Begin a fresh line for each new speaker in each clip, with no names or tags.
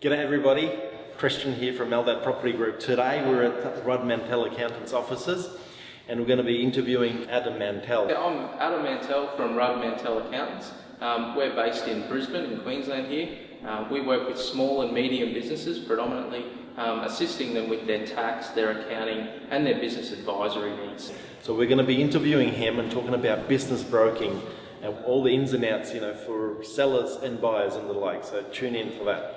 G'day everybody, Cristian here from ELDAD Property Group. Today we're at Rudd Mantell Accountants offices and we're going to be interviewing Adam Mantell.
Yeah, I'm Adam Mantell from Rudd Mantell Accountants. We're based in Brisbane in Queensland here. We work with small and medium businesses predominantly, assisting them with their tax, their accounting and their business advisory needs.
So we're going to be interviewing him and talking about business broking and all the ins and outs, for sellers and buyers and the like. So tune in for that.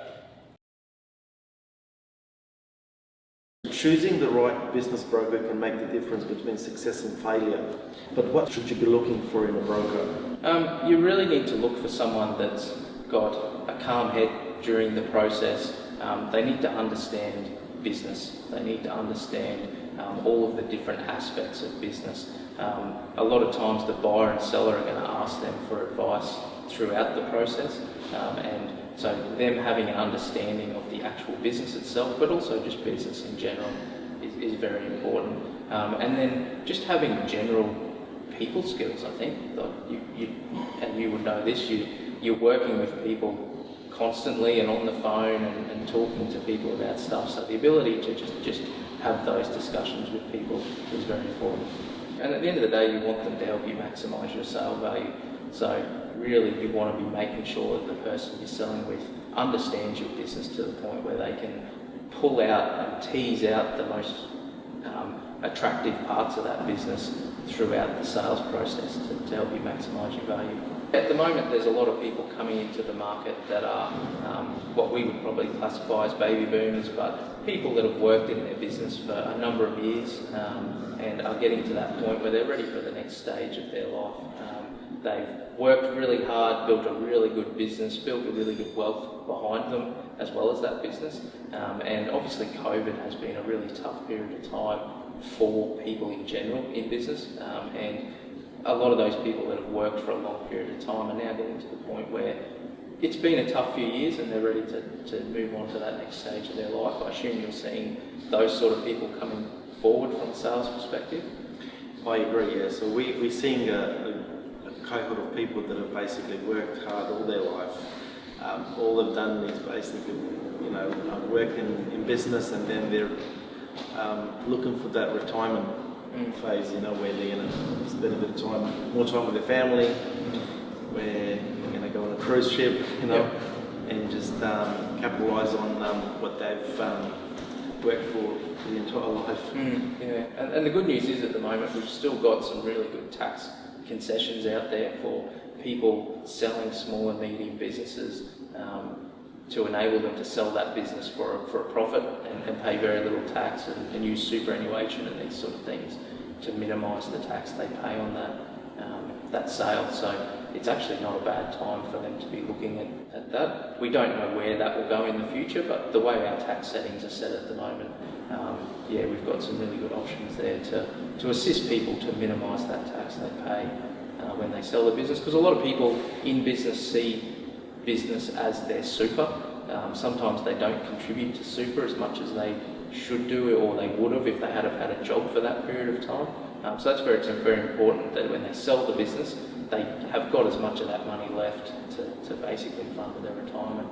Choosing the right business broker can make the difference between success and failure. But what should you be looking for in a broker?
You really need to look for someone that's got a calm head during the process. They need to understand business. They need to understand all of the different aspects of business. A lot of times the buyer and seller are going to ask them for advice throughout the process, and so them having an understanding of the actual business itself, but also just business in general, is very important. And then just having general people skills, I think. Like and you would know this, you're working with people constantly and on the phone and talking to people about stuff, so the ability to just have those discussions with people is very important. And at the end of the day, you want them to help you maximise your sale value. So really you want to be making sure that the person you're selling with understands your business to the point where they can pull out and tease out the most attractive parts of that business throughout the sales process to help you maximise your value. At the moment there's a lot of people coming into the market that are what we would probably classify as baby boomers, but people that have worked in their business for a number of years and are getting to that point where they're ready for the next stage of their life. They've worked really hard, built a really good business, built a really good wealth behind them as well as that business. And obviously COVID has been a really tough period of time for people in general in business. And a lot of those people that have worked for a long period of time are now getting to the point where it's been a tough few years and they're ready to move on to that next stage of their life. I assume you're seeing those sort of people coming forward from a sales perspective.
I agree, yeah. So we're seeing a cohort of people that have basically worked hard all their life. All they've done is basically, work in business, and then they're looking for that retirement phase, where they're going to spend a bit of time, more time with their family, where they're going to go on a cruise ship, and just capitalise on what they've worked for the entire life.
And the good news is at the moment we've still got some really good tax concessions out there for people selling small and medium businesses to enable them to sell that business for a profit and pay very little tax and use superannuation and these sort of things to minimise the tax they pay on that sale. So it's actually not a bad time for them to be looking at that. We don't know where that will go in the future, but the way our tax settings are set at the moment, we've got some really good options there to assist people to minimise that tax they pay when they sell the business. Because a lot of people in business see business as their super. Sometimes they don't contribute to super as much as they should do or they would have if they had a job for that period of time. So that's very important that when they sell the business, they have got as much of that money left to basically fund their retirement.